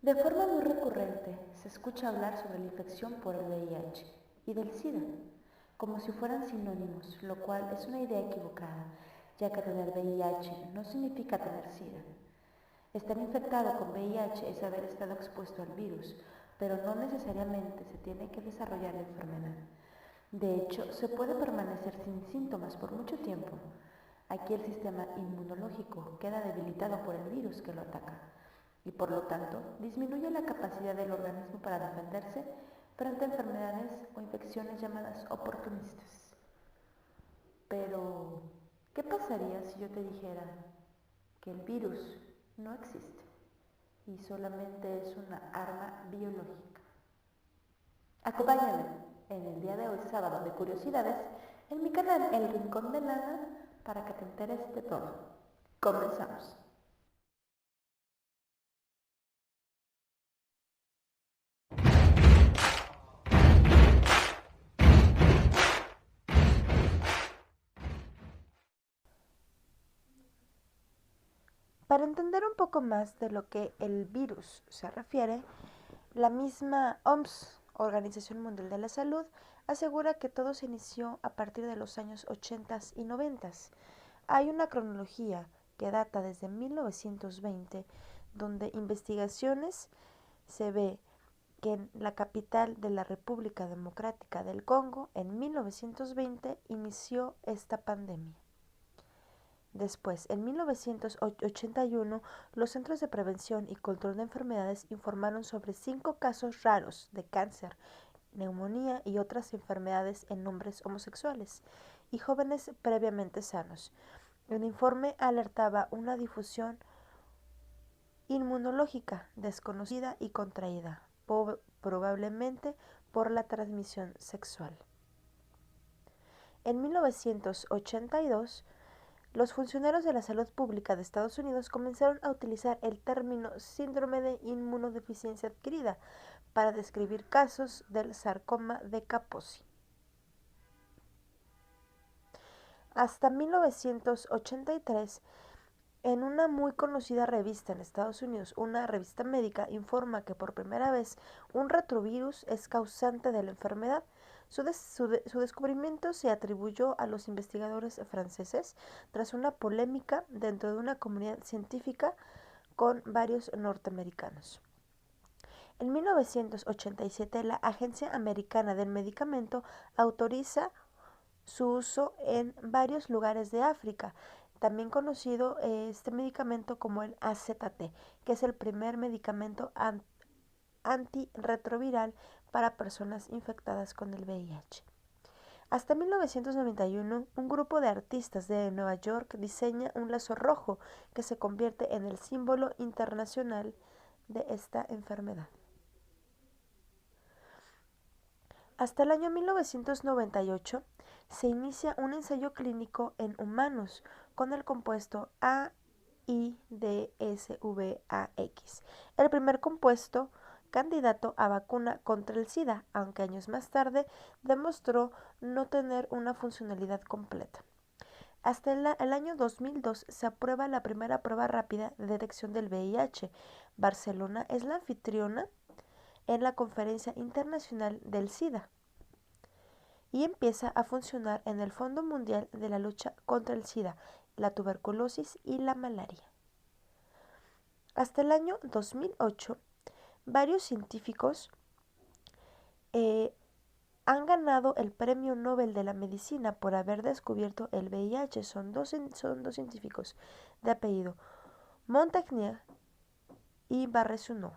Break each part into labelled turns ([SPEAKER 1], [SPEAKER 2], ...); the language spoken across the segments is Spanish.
[SPEAKER 1] De forma muy recurrente se escucha hablar sobre la infección por el VIH y del SIDA, como si fueran sinónimos, lo cual es una idea equivocada, ya que tener VIH no significa tener SIDA. Estar infectado con VIH es haber estado expuesto al virus, pero no necesariamente se tiene que desarrollar la enfermedad. De hecho, se puede permanecer sin síntomas por mucho tiempo. Aquí el sistema inmunológico queda debilitado por el virus que lo ataca y por lo tanto disminuye la capacidad del organismo para defenderse frente a enfermedades o infecciones llamadas oportunistas. Pero, ¿qué pasaría si yo te dijera que el virus no existe y solamente es una arma biológica? Acompáñame en el día de hoy, sábado de curiosidades, en mi canal El Rincón de Lana para que te enteres de todo. Comenzamos. Para entender un poco más de lo que el virus se refiere, la misma OMS, Organización Mundial de la Salud, asegura que todo se inició a partir de los años 80 y 90. Hay una cronología que data desde 1920, donde investigaciones se ve que en la capital de la República Democrática del Congo, en 1920, inició esta pandemia. Después, en 1981, los Centros de Prevención y Control de Enfermedades informaron sobre 5 casos raros de cáncer, neumonía y otras enfermedades en hombres homosexuales y jóvenes previamente sanos. El informe alertaba una difusión inmunológica desconocida y contraída, probablemente por la transmisión sexual. En 1982, los funcionarios de la salud pública de Estados Unidos comenzaron a utilizar el término síndrome de inmunodeficiencia adquirida para describir casos del sarcoma de Kaposi. Hasta 1983, en una muy conocida revista en Estados Unidos, una revista médica, informa que por primera vez un retrovirus es causante de la enfermedad. Su descubrimiento se atribuyó a los investigadores franceses tras una polémica dentro de una comunidad científica con varios norteamericanos. En 1987, la Agencia Americana del Medicamento autoriza su uso en varios lugares de África, también conocido este medicamento como el AZT, que es el primer medicamento antirretroviral para personas infectadas con el VIH. Hasta 1991, un grupo de artistas de Nueva York diseña un lazo rojo que se convierte en el símbolo internacional de esta enfermedad. Hasta el año 1998 se inicia un ensayo clínico en humanos con el compuesto AIDSVAX, el primer compuesto candidato a vacuna contra el SIDA, aunque años más tarde demostró no tener una funcionalidad completa. Hasta el año 2002 se aprueba la primera prueba rápida de detección del VIH. Barcelona es la anfitriona en la Conferencia Internacional del SIDA y empieza a funcionar en el Fondo Mundial de la Lucha contra el SIDA, la tuberculosis y la malaria. Hasta el año 2008, varios científicos han ganado el Premio Nobel de la Medicina por haber descubierto el VIH. Son dos científicos de apellido Montagnier y Barré-Sonnot.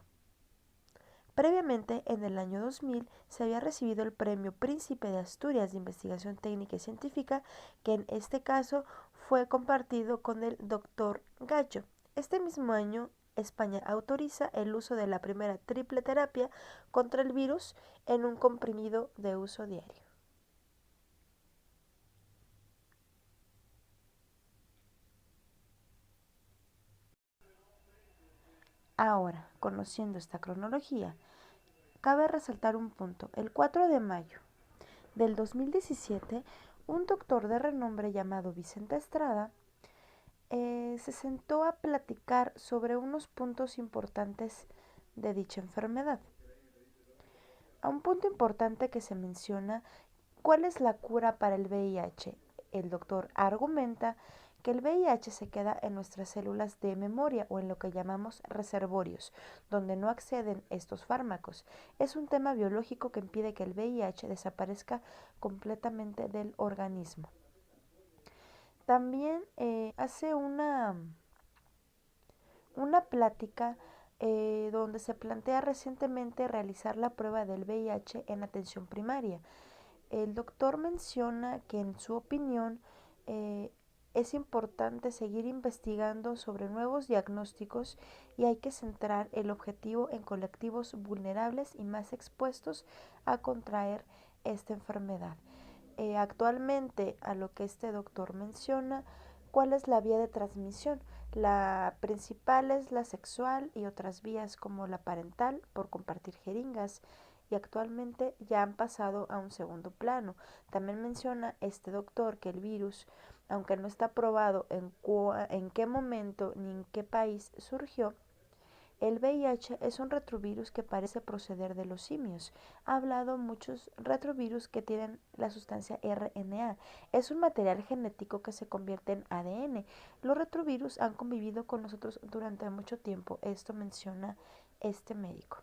[SPEAKER 1] Previamente, en el año 2000, se había recibido el Premio Príncipe de Asturias de Investigación Técnica y Científica, que en este caso fue compartido con el Dr. Gallo. Este mismo año, España autoriza el uso de la primera triple terapia contra el virus en un comprimido de uso diario. Ahora, conociendo esta cronología, cabe resaltar un punto. El 4 de mayo del 2017, un doctor de renombre llamado Vicente Estrada se sentó a platicar sobre unos puntos importantes de dicha enfermedad. A un punto importante que se menciona, ¿cuál es la cura para el VIH? El doctor argumenta que el VIH se queda en nuestras células de memoria o en lo que llamamos reservorios, donde no acceden estos fármacos. Es un tema biológico que impide que el VIH desaparezca completamente del organismo. También hace una plática donde se plantea recientemente realizar la prueba del VIH en atención primaria. El doctor menciona que en su opinión es importante seguir investigando sobre nuevos diagnósticos y hay que centrar el objetivo en colectivos vulnerables y más expuestos a contraer esta enfermedad. Actualmente, a lo que este doctor menciona, ¿cuál es la vía de transmisión? La principal es la sexual y otras vías como la parental por compartir jeringas y actualmente ya han pasado a un segundo plano. También menciona este doctor que el virus, aunque no está probado en qué momento ni en qué país surgió, el VIH es un retrovirus que parece proceder de los simios. Ha hablado muchos retrovirus que tienen la sustancia RNA. Es un material genético que se convierte en ADN. Los retrovirus han convivido con nosotros durante mucho tiempo. Esto menciona este médico.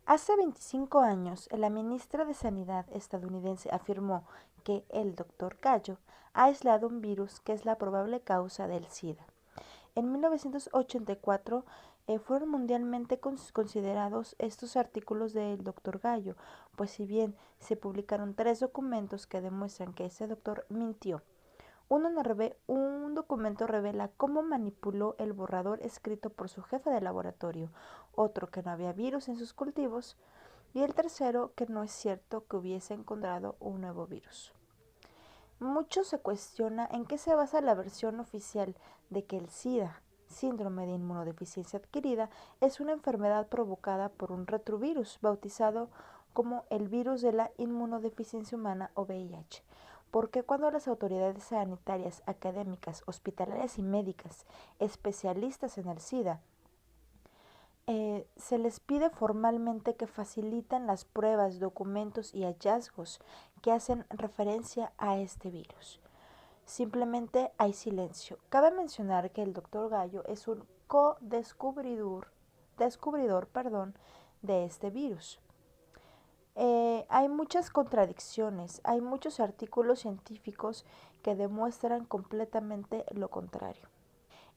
[SPEAKER 1] Hace 25 años, la ministra de Sanidad estadounidense afirmó que el Dr. Gallo ha aislado un virus que es la probable causa del SIDA. En 1984 fueron mundialmente considerados estos artículos del Dr. Gallo, pues si bien se publicaron 3 documentos que demuestran que ese doctor mintió. Un documento revela cómo manipuló el borrador escrito por su jefe de laboratorio, otro que no había virus en sus cultivos y el tercero que no es cierto que hubiese encontrado un nuevo virus. Mucho se cuestiona en qué se basa la versión oficial de que el SIDA, síndrome de inmunodeficiencia adquirida, es una enfermedad provocada por un retrovirus bautizado como el virus de la inmunodeficiencia humana o VIH. Porque cuando las autoridades sanitarias, académicas, hospitalarias y médicas, especialistas en el SIDA, se les pide formalmente que faciliten las pruebas, documentos y hallazgos que hacen referencia a este virus. Simplemente hay silencio. Cabe mencionar que el Dr. Gallo es un co-descubridor de este virus. Hay muchas contradicciones, hay muchos artículos científicos que demuestran completamente lo contrario.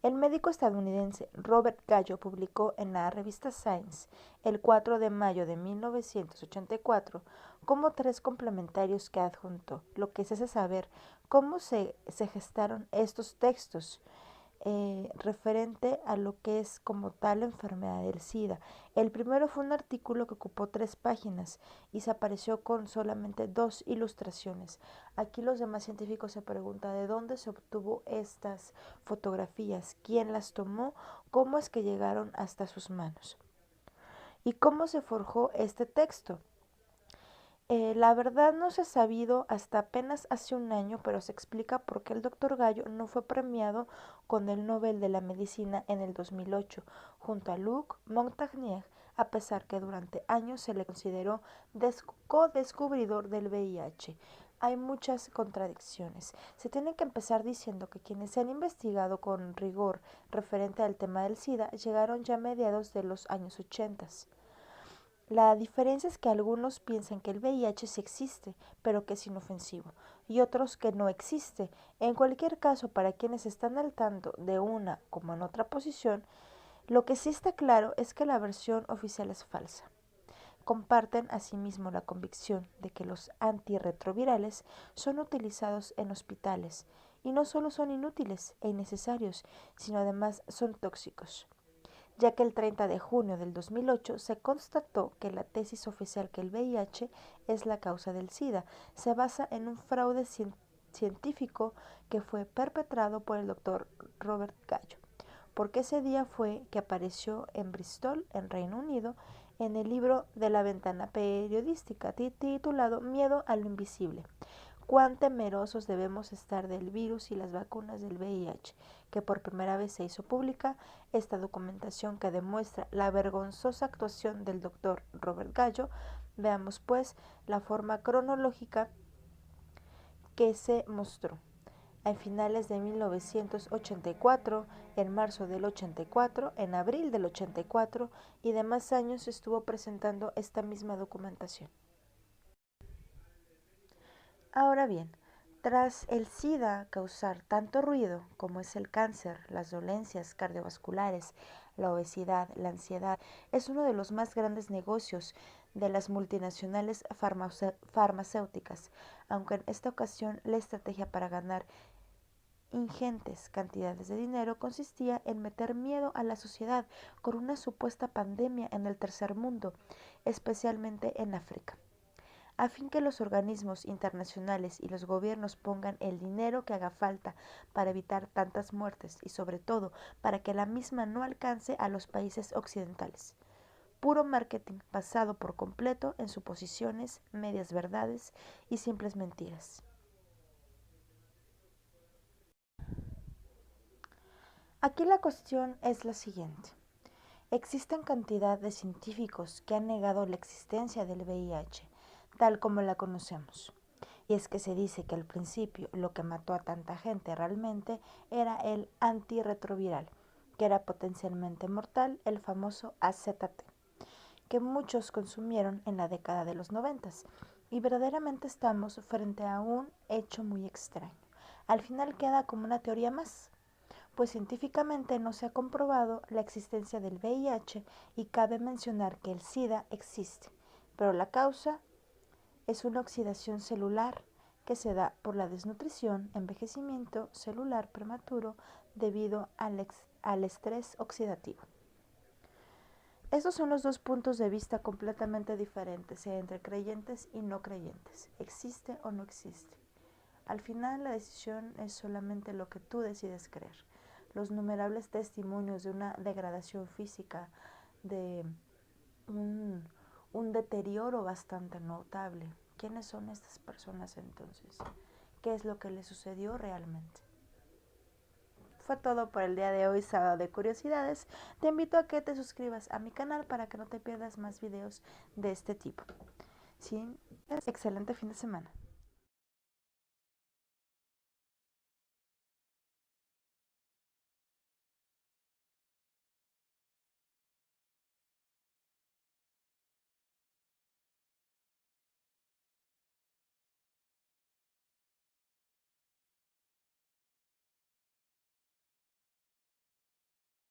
[SPEAKER 1] El médico estadounidense Robert Gallo publicó en la revista Science el 4 de mayo de 1984 como 3 complementarios que adjuntó, lo que se hace saber cómo se gestaron estos textos referente a lo que es como tal la enfermedad del SIDA. El primero fue un artículo que ocupó 3 páginas y se apareció con solamente 2 ilustraciones. Aquí los demás científicos se preguntan de dónde se obtuvo estas fotografías, quién las tomó, cómo es que llegaron hasta sus manos y cómo se forjó este texto. La verdad no se ha sabido hasta apenas hace un año, pero se explica por qué el Dr. Gallo no fue premiado con el Nobel de la Medicina en el 2008, junto a Luc Montagnier, a pesar que durante años se le consideró co-descubridor del VIH. Hay muchas contradicciones. Se tiene que empezar diciendo que quienes se han investigado con rigor referente al tema del SIDA llegaron ya a mediados de los años 80. La diferencia es que algunos piensan que el VIH sí existe, pero que es inofensivo, y otros que no existe. En cualquier caso, para quienes están al tanto de una como en otra posición, lo que sí está claro es que la versión oficial es falsa. Comparten asimismo la convicción de que los antirretrovirales son utilizados en hospitales, y no solo son inútiles e innecesarios, sino además son tóxicos, ya que el 30 de junio del 2008 se constató que la tesis oficial que el VIH es la causa del SIDA se basa en un fraude científico que fue perpetrado por el doctor Robert Gallo, porque ese día fue que apareció en Bristol, en Reino Unido, en el libro de la ventana periodística titulado Miedo a lo invisible, cuán temerosos debemos estar del virus y las vacunas del VIH, que por primera vez se hizo pública esta documentación que demuestra la vergonzosa actuación del doctor Robert Gallo. Veamos pues la forma cronológica que se mostró. A finales de 1984, en marzo del 84, en abril del 84 y demás años estuvo presentando esta misma documentación. Ahora bien, tras el SIDA causar tanto ruido como es el cáncer, las dolencias cardiovasculares, la obesidad, la ansiedad, es uno de los más grandes negocios de las multinacionales farmacéuticas, aunque en esta ocasión la estrategia para ganar ingentes cantidades de dinero consistía en meter miedo a la sociedad con una supuesta pandemia en el tercer mundo, especialmente en África, a fin que los organismos internacionales y los gobiernos pongan el dinero que haga falta para evitar tantas muertes y sobre todo para que la misma no alcance a los países occidentales. Puro marketing basado por completo en suposiciones, medias verdades y simples mentiras. Aquí la cuestión es la siguiente. Existen cantidad de científicos que han negado la existencia del VIH, tal como la conocemos. Y es que se dice que al principio lo que mató a tanta gente realmente era el antirretroviral, que era potencialmente mortal, el famoso AZT, que muchos consumieron en la década de los 90. Y verdaderamente estamos frente a un hecho muy extraño. Al final queda como una teoría más, pues científicamente no se ha comprobado la existencia del VIH y cabe mencionar que el SIDA existe, pero la causa es una oxidación celular que se da por la desnutrición, envejecimiento celular prematuro debido al estrés oxidativo. Estos son los dos puntos de vista completamente diferentes entre creyentes y no creyentes. ¿Existe o no existe? Al final la decisión es solamente lo que tú decides creer. Los innumerables testimonios de una degradación física, de un deterioro bastante notable. ¿Quiénes son estas personas entonces? ¿Qué es lo que les sucedió realmente? Fue todo por el día de hoy, sábado de curiosidades. Te invito a que te suscribas a mi canal para que no te pierdas más videos de este tipo. ¿Sí? Excelente fin de semana.